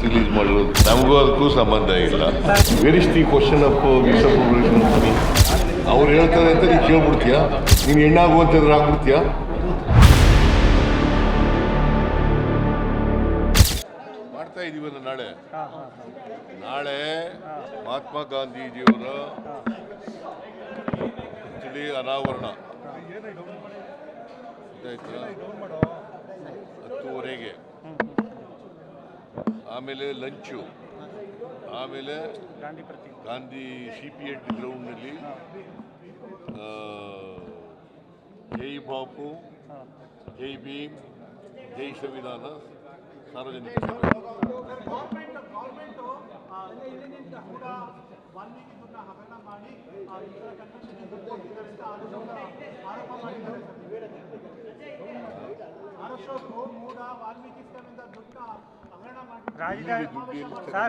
Press release ಮಾಡಿರೋದು ನಮಗೂ ಅದಕ್ಕೂ ಸಂಬಂಧ ಇಲ್ಲ. Where is the question of visa preparation money? ಅವ್ರು ಹೇಳ್ತಾರೆ ಅಂತ ನೀನು ಕೇಳ್ಬಿಡ್ತೀಯಾ? ನೀನು ಹೆಣ್ಣಾಗುವಂತಂದ್ರೆ ಆಗ್ಬಿಡ್ತೀಯಾ? ಮಾಡ್ತಾ ಇದೀವಲ್ಲ. ನಾಳೆ ಮಹಾತ್ಮ ಗಾಂಧೀಜಿಯವರ ತಿಳಿ ಅನಾವರಣ ಆಯ್ತಾ 10:30ಗೆ, ಆಮೇಲೆ ಲಂಚು, ಆಮೇಲೆ ಗಾಂಧಿ CP8 ಗ್ರೌಂಡ್ನಲ್ಲಿ ಜೈ ಬಾಪು, ಜೈ ಭೀಮ್, ಜೈ ಸಂವಿಧಾನ ಸಾರ್ವಜನಿಕ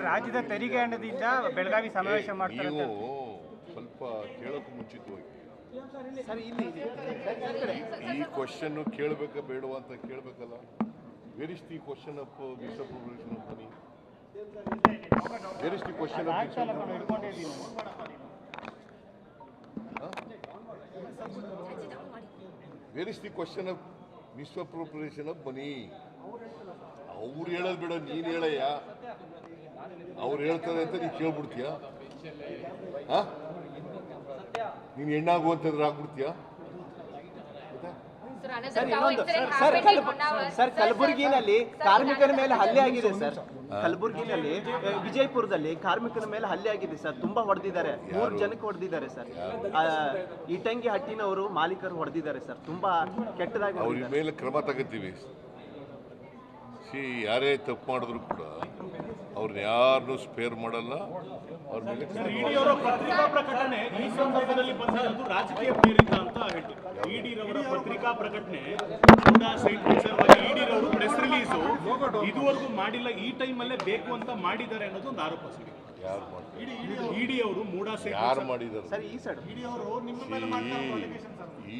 ರಾಜ್ಯದ ತೆರಿಗೆ ಹಣದಿಂದ ಬೆಳಗಾವಿ ಸಮಾವೇಶ ಮಾಡ್ತಾರೆ. ನೀವು ಸ್ವಲ್ಪ ಕೇಳೋಕೆ ಮುಂಚಿತವಾಗಿ ಈ ಕ್ವಶನ್ ಕೇಳಬೇಕಾ ಬೇಡವಾ ಅಂತ ಕೇಳಬೇಕಲ್ಲ. Where is the question of visa preparation of money? Where is the question of where is the question of visa preparation of money? ಅವ್ರು ಹೇಳೋದು ಬೇಡ, ನೀನು ಹೇಳಯ್ಯ. ಅವ್ರು ಹೇಳ್ತಾರೆ ಅಂತ ನೀನು ಕೇಳ್ಬಿಡ್ತೀಯ? ನೀನು ಹೆಣ್ಣಾಗುವಂತಂದ್ರೆ ಆಗ್ಬಿಡ್ತೀಯ? ಸರ್, ಕಲಬುರಗಿನಲ್ಲಿ ಕಾರ್ಮಿಕರ ಮೇಲೆ ಹಲ್ಲೆ ಆಗಿದೆ ಸರ್. ಕಲಬುರಗಿನಲ್ಲಿ ವಿಜಯಪುರದಲ್ಲಿ ಕಾರ್ಮಿಕರ ಮೇಲೆ ಹಲ್ಲೆ ಆಗಿದೆ ಸರ್. ತುಂಬಾ ಹೊಡೆದಿದ್ದಾರೆ, 3 ಜನಕ್ಕೆ ಹೊಡೆದಿದ್ದಾರೆ ಸರ್. ಇಟಂಗಿ ಹಟ್ಟಿನವರು ಮಾಲೀಕರು ಹೊಡೆದಿದ್ದಾರೆ ಸರ್. ತುಂಬಾ ಕೆಟ್ಟದಾಗಿ ಅವ್ರ ಮೇಲೆ ಕ್ರಮ ತಗೋತೀವಿ. ಯಾರೇ ತಪ್ಪು ಮಾಡಿದ್ರು ಕೂಡ ಅವ್ರನ್ನ ಯಾರನ್ನೂ ಸ್ಪೇರ್ ಮಾಡಲ್ಲ. ಅವ್ರ ಮೇಲೆ ಪತ್ರಿಕಾ ಪ್ರಕಟಣೆ ಈ ಸಂದರ್ಭದಲ್ಲಿ ಬಂದಿರೋದು ರಾಜಕೀಯ ಪ್ರೇರಿತ ಅಂತ ಹೇಳ್ತಾರೆ. ಇಡಿರವರ ಪತ್ರಿಕಾ ಪ್ರಕಟಣೆ ಇಡಿರವರು ಪ್ರೆಸ್ ರಿಲೀಸು ಇದುವರೆಗೂ ಮಾಡಿಲ್ಲ, ಈ ಟೈಮಲ್ಲೇ ಬೇಕು ಅಂತ ಮಾಡಿದ್ದಾರೆ ಅನ್ನೋದು ಒಂದು ಆರೋಪ ಸರ್. ಇಡಿ ಅವರು ಯಾರು ಮಾಡಿದ್ದಾರೆ?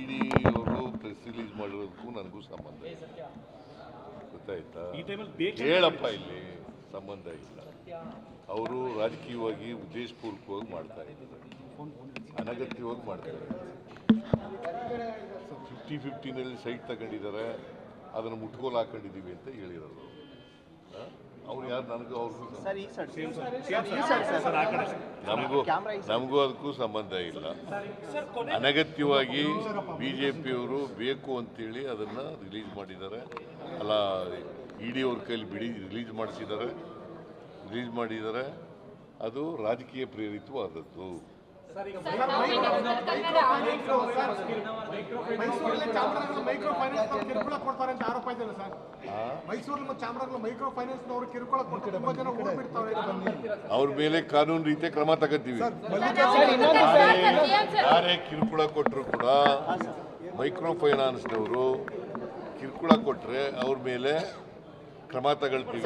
ಇಡಿ ಅವರು ಪ್ರೆಸ್ ರಿಲೀಸ್ ಮಾಡಿರೋದಕ್ಕೂ ನನಗೂ ಸಂಬಂಧ ಇಲ್ಲ. ಗೊತ್ತಾಯ್ತಾ? ಹೇಳಪ್ಪ, ಇಲ್ಲಿ ಸಂಬಂಧ ಇಲ್ಲ. ಅವರು ರಾಜಕೀಯವಾಗಿ ಉದ್ದೇಶಪೂರ್ವಕವಾಗಿ ಮಾಡ್ತಾ ಇದ್ದಾರೆ, ಅನಗತ್ಯವಾಗಿ ಮಾಡ್ತಾ ಇದ್ದಾರೆ. 50-50ನಲ್ಲಿ ಸೈಟ್ ತಗೊಂಡಿದ್ದಾರೆ, ಅದನ್ನು ಮುಟ್ಕೋಲು ಹಾಕೊಂಡಿದ್ದೀವಿ ಅಂತ ಹೇಳಿರೋದು. ಅವ್ರು ಯಾರು? ನನಗೂ ಅವ್ರಿಗೂ ನಮಗೂ ಅದಕ್ಕೂ ಸಂಬಂಧ ಇಲ್ಲ. ಅನಗತ್ಯವಾಗಿ BJPಯವರು ಬೇಕು ಅಂತೇಳಿ ಅದನ್ನು ರಿಲೀಸ್ ಮಾಡಿದ್ದಾರೆ. ಅಲ್ಲ, ಇಡಿ ಅವ್ರ ಕೈಲಿ ರಿಲೀಸ್ ಮಾಡಿದ್ದಾರೆ. ಅದು ರಾಜಕೀಯ ಪ್ರೇರಿತವಾದದ್ದು. ಮೈಕ್ರೋ ಫೈನಾನ್ಸ್ ಕಿರುಕುಳ ಕೊಡ್ತಾರೆ ಅಂತ ಆರೋಪ ಇದೆಯಲ್ಲ ಸರ್. ಮೈಸೂರಲ್ಲಿ ಚಾಮರಾಜನಗರ ಮೈಕ್ರೋ ಫೈನಾನ್ಸ್ ಅವರು ಕಿರುಕುಳ ಕೊಡ್ತಾರೆ, ತುಂಬಾ ಜನ ಓಡ್ಬಿಡ್ತಾರೆ. ಅವ್ರ ಮೇಲೆ ಕಾನೂನು ರೀತಿಯ ಕ್ರಮ ತಗೋತೀವಿ. ಯಾರೇ ಕಿರುಕುಳ ಕೊಟ್ಟರು ಕೂಡ ಮೈಕ್ರೋ ಫೈನಾನ್ಸ್ನವರು ಕಿರುಕುಳ ಕೊಟ್ಟರೆ ಅವ್ರ ಮೇಲೆ ಕ್ರಮ ತಗೊಳ್ತೀವಿ.